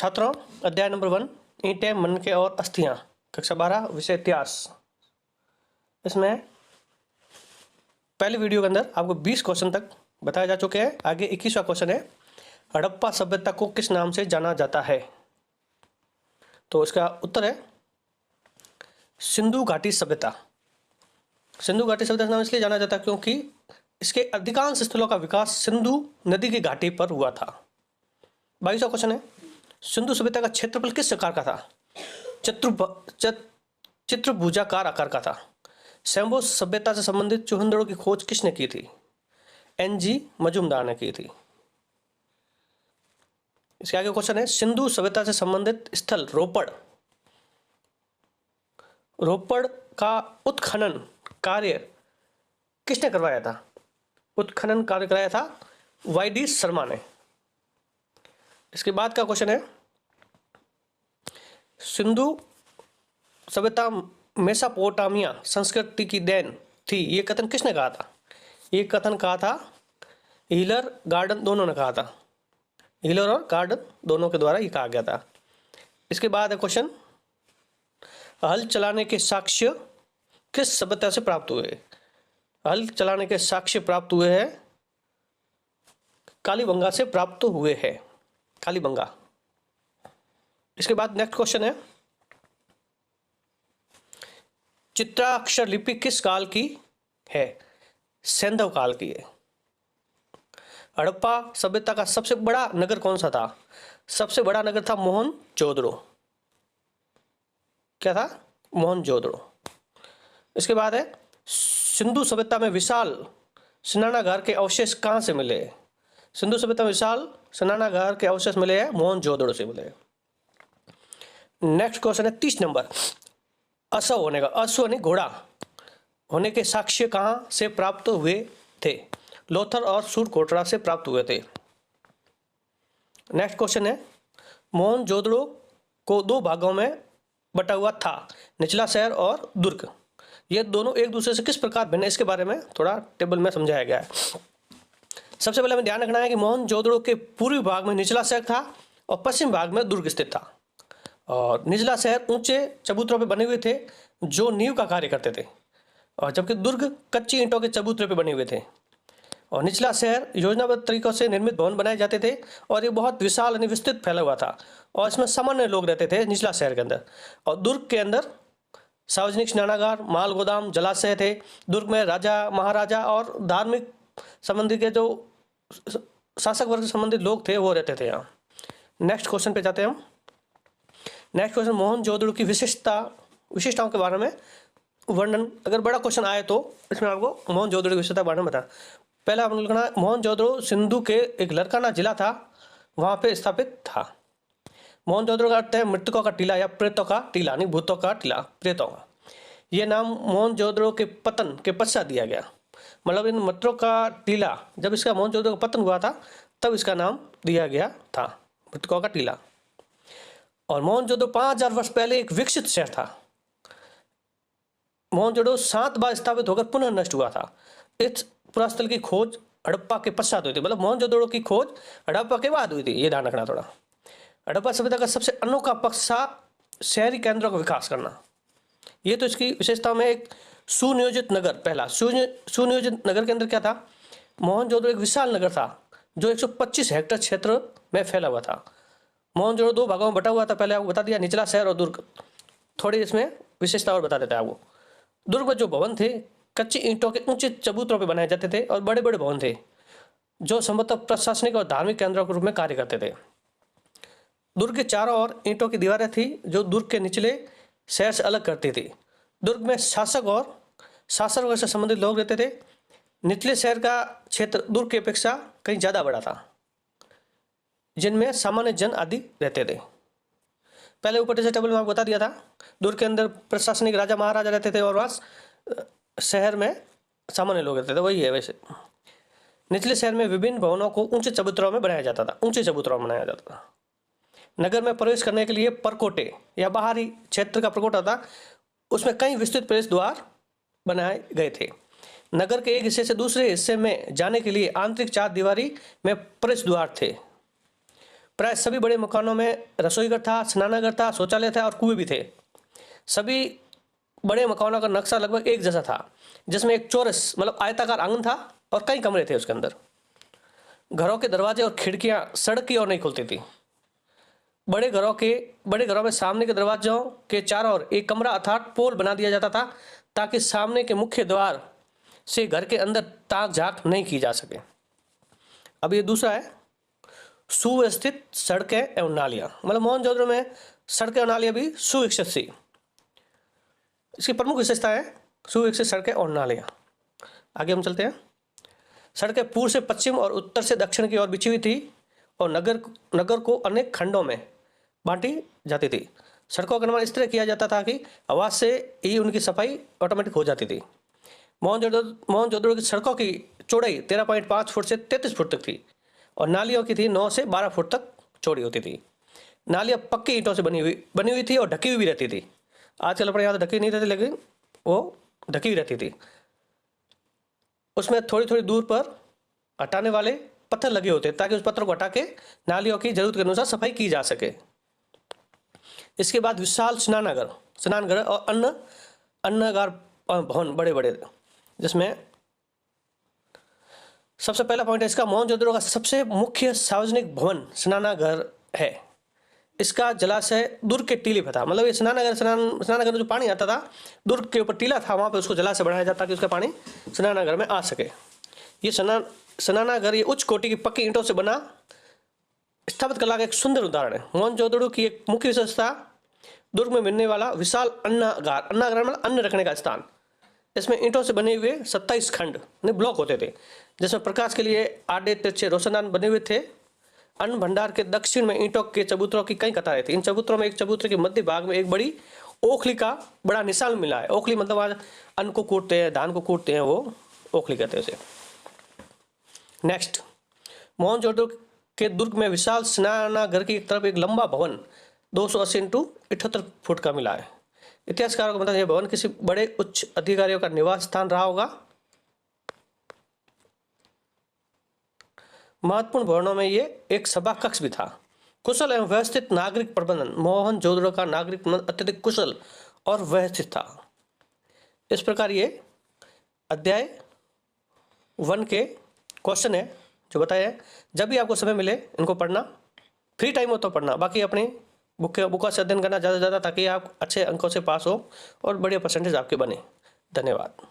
छात्रों, अध्याय नंबर 1 ईंटें, मनके और अस्थियां, कक्षा 12, विषय इतिहास। इसमें पहले वीडियो के अंदर आपको 20 क्वेश्चन तक बताया जा चुके हैं। आगे 21वां क्वेश्चन है, हड़प्पा सभ्यता को किस नाम से जाना जाता है? तो इसका उत्तर है सिंधु घाटी सभ्यता। सिंधु घाटी सभ्यता नाम इसलिए जाना जाता है क्योंकि इसके अधिकांश स्थलों का विकास सिंधु नदी की घाटी पर हुआ था। 22वां क्वेश्चन है, सिंधु सभ्यता का क्षेत्रफल किस आकार का था? चित्रभुजाकार आकार का था। शैम्बो सभ्यता से संबंधित चूहनदड़ों की खोज किसने की थी? एनजी मजुमदार ने की थी। इसके आगे क्वेश्चन है, सिंधु सभ्यता से संबंधित स्थल रोपड़ का उत्खनन कार्य किसने करवाया था? उत्खनन कार्य कराया था वाईडी शर्मा ने। इसके बाद का क्वेश्चन है, सिंधु सभ्यता मेसोपोटामिया संस्कृति की देन थी, ये कथन किसने कहा था? ये कथन कहा था हीलर, गार्डन दोनों ने कहा था। हीलर और गार्डन दोनों के द्वारा ये कहा गया था। इसके बाद है क्वेश्चन, हल चलाने के साक्ष्य किस सभ्यता से प्राप्त हुए? हल चलाने के साक्ष्य प्राप्त हुए हैं कालीबंगा से प्राप्त हुए हैं, कालीबंगा। इसके बाद नेक्स्ट क्वेश्चन है, चित्राक्षर लिपि किस काल की है? सैंधव काल की है। हड़प्पा सभ्यता का सबसे बड़ा नगर कौन सा था? सबसे बड़ा नगर था मोहनजोदड़ो। क्या था? मोहनजोदड़ो। इसके बाद है, सिंधु सभ्यता में विशाल स्नानागार के अवशेष कहाँ से मिले? सिंधु सभ्यता में विशाल स्नानागार के अवशेष मिले हैं मोहनजोदड़ो से मिले। नेक्स्ट क्वेश्चन है 30 नंबर, अश्व होने का, अश्व यानी घोड़ा होने के साक्ष्य कहाँ से प्राप्त हुए थे? लोथर और सूरकोटरा से प्राप्त हुए थे। नेक्स्ट क्वेश्चन है, मोहनजोदड़ो को 2 भागों में बटा हुआ था, निचला शहर और दुर्ग। ये दोनों एक दूसरे से किस प्रकार भिन्न है, इसके बारे में थोड़ा टेबल में समझाया गया है। सबसे पहले हमें ध्यान रखना है कि मोहनजोदड़ो के पूर्वी भाग में निचला शहर था और पश्चिम भाग में दुर्ग स्थित था। और निचला शहर ऊंचे चबूतरों पे बने हुए थे जो नींव का कार्य करते थे, और जबकि दुर्ग कच्ची ईंटों के चबूतरे पे बने हुए थे। और निचला शहर योजनाबद्ध तरीकों से निर्मित भवन बनाए जाते थे और ये बहुत विशाल यानी विस्तृत फैला हुआ था और इसमें सामान्य लोग रहते थे निचला शहर के अंदर। और दुर्ग के अंदर सार्वजनिक स्नानागार, माल गोदाम, जलाशय थे। दुर्ग में राजा, महाराजा और धार्मिक संबंधी के जो शासक वर्ग से संबंधित लोग थे वो रहते थे यहाँ। नेक्स्ट क्वेश्चन पे जाते हैं हम। नेक्स्ट क्वेश्चन, मोहनजोदड़ो की विशिष्टताओं के बारे में वर्णन। अगर बड़ा क्वेश्चन आए तो इसमें आपको मोहनजोदड़ो की विशेषता के बारे में बता। पहला आपने लिखना, मोहनजोदड़ो सिंधु के एक लरकाना जिला था, वहाँ पे स्थापित था। मोहनजोदड़ो का अर्थ है मृतकों का टीला या प्रेतों का टीला, नहीं भूतों का टीला, प्रेतों का। ये नाम मोहनजोदड़ो के पतन के पश्चात दिया गया। मतलब इन मृतकों का टीला, जब इसका मोहनजोदड़ो का पतन हुआ था तब इसका नाम दिया गया था, मृतकों का टीला। और मोहनजोदड़ो 5000 वर्ष पहले एक विकसित शहर था। मोहनजोदड़ो 7 बार स्थापित होकर पुनः नष्ट हुआ था। इस पुरास्थल की खोज हड़प्पा के पश्चात हुई थी, मतलब मोहनजोदड़ो की खोज हड़प्पा के बाद हुई थी, ये ध्यान रखना थोड़ा। हड़प्पा सभ्यता का सबसे अनोखा पक्ष था शहरी केंद्रों का विकास करना। ये तो इसकी विशेषता में एक सुनियोजित नगर, पहला सुनियोजित नगर के अंदर क्या था? मोहनजोदड़ो एक विशाल नगर था जो 125 हेक्टेयर क्षेत्र में फैला हुआ था। मोहनजोदड़ो 2 भागों में बटा हुआ था, पहले आपको बता दिया, निचला शहर और दुर्ग। थोड़ी इसमें विशेषता और बता देता है आपको। दुर्ग में जो भवन थे कच्ची ईंटों के ऊंचे चबूतरों पे बनाए जाते थे और बड़े बड़े भवन थे जो संभवतः प्रशासनिक और धार्मिक केंद्रों के रूप में कार्य करते थे। दुर्ग के चारों ओर ईंटों की दीवारें थी जो दुर्ग के निचले शहर से अलग करती थी। दुर्ग में शासक और शासक वर्ग से संबंधित लोग रहते थे। निचले शहर का क्षेत्र दुर्ग की अपेक्षा कहीं ज़्यादा बड़ा था, जिनमें सामान्य जन आदि रहते थे। पहले ऊपर जैसे टेबल में आपको बता दिया था, दुर्ग के अंदर प्रशासनिक राजा महाराजा रहते थे और वहाँ शहर में सामान्य लोग रहते थे, वही है। वैसे निचले शहर में विभिन्न भवनों को ऊंचे चबूतरों में बनाया जाता था, ऊंचे चबूतरों में बनाया जाता था। नगर में प्रवेश करने के लिए परकोटे या बाहरी क्षेत्र का परकोटा था, उसमें कई विस्तृत प्रवेश द्वार बनाए गए थे। नगर के एक हिस्से से दूसरे हिस्से में जाने के लिए आंतरिक 4 दीवारी में प्रवेश द्वार थे। प्राय सभी बड़े मकानों में रसोईघर था, स्नानागार था, शौचालय था और कुएं भी थे। सभी बड़े मकानों का नक्शा लगभग एक जैसा था, जिसमें एक चौरस मतलब आयताकार आंगन था और कई कमरे थे उसके अंदर। घरों के दरवाजे और खिड़कियां सड़क की ओर नहीं खुलती थी। बड़े घरों में सामने के दरवाजों के चारों ओर एक कमरा अर्थात पोल बना दिया जाता था, ताकि सामने के मुख्य द्वार से घर के अंदर ताक झांक नहीं की जा सके। अब ये दूसरा है सुव्यवस्थित सड़कें एवं नालियां। मतलब मोहनजोदड़ो में सड़कें और नालियां भी सुविकसित थी। इसकी प्रमुख विशेषता है सुविकसित सड़कें और नालियां। आगे हम चलते हैं। सड़कें पूर्व से पश्चिम और उत्तर से दक्षिण की ओर बिछी हुई थी और नगर को अनेक खंडों में बांटी जाती थी। सड़कों का निर्माण इस तरह किया जाता था कि हवा से ही उनकी सफाई ऑटोमेटिक हो जाती थी। मोहनजोदड़ो की सड़कों की चौड़ाई 13.5 फुट से 33 फुट तक थी और नालियों की थी 9 से 12 फुट तक चौड़ी होती थी। नालियाँ पक्की ईंटों से बनी हुई थी और ढकी हुई भी रहती थी। आजकल अपने यहाँ तो ढकी नहीं रहती, लेकिन वो ढकी हुई रहती थी। उसमें थोड़ी थोड़ी दूर पर हटाने वाले पत्थर लगे होते ताकि उस पत्थर को हटा के नालियों की जरूरत के अनुसार सफाई की जा सके। इसके बाद विशाल स्नानघर और अन्नगार भवन बड़े बड़े, जिसमें सबसे पहला पॉइंट है इसका मोहनजोदड़ो का सबसे मुख्य सार्वजनिक भवन स्नानागार है। इसका जलाशय दुर्ग के टीले पर था। मतलब ये स्नानागार में जो पानी आता था, दुर्ग के ऊपर टीला था, वहाँ पे उसको जलाशय बनाया जाता ताकि उसका पानी स्नानागार में आ सके। ये स्नानागार ये उच्च कोटि की पक्की ईंटों से बना स्थापित कला का एक सुंदर उदाहरण है। मोहनजोदड़ो की एक मुख्य विशेषता दुर्ग में मिलने वाला विशाल अन्नागार मतलब अन्न रखने का स्थान। इसमें ईंटों से बने हुए 27 खंड ब्लॉक होते थे, जिसमें प्रकाश के लिए आड़े तिरछे रोशनदान बने हुए थे। अन्न भंडार के दक्षिण में ईंटों के चबूतरों की कई कतारें थी। इन चबूतरों में एक चबूतरे के मध्य भाग में एक बड़ी ओखली का बड़ा निशान मिला है। ओखली मतलब आज अन्न को कूटते हैं, धान को कूटते हैं, वो ओखली कहते हैं उसे। नेक्स्ट, मोहनजोदड़ो के दुर्ग में विशाल स्नानागार की तरफ एक लंबा भवन 280 × 78 फुट का मिला है। इतिहासकारों को मतलब यह भवन किसी बड़े उच्च अधिकारियों का निवास स्थान रहा होगा। महत्वपूर्ण भवनों में ये एक सभा कक्ष भी था। कुशल एवं व्यवस्थित नागरिक प्रबंधन। मोहनजोदड़ो का नागरिक प्रबंधन अत्यधिक कुशल और व्यवस्थित था। इस प्रकार ये अध्याय 1 के क्वेश्चन है जो बताया है। जब भी आपको समय मिले इनको पढ़ना, फ्री टाइम हो तो पढ़ना, बाकी अपनी बुकों से अध्ययन करना ज़्यादा से ज़्यादा, ताकि आप अच्छे अंकों से पास हो और बढ़िया परसेंटेज आपके बने। धन्यवाद।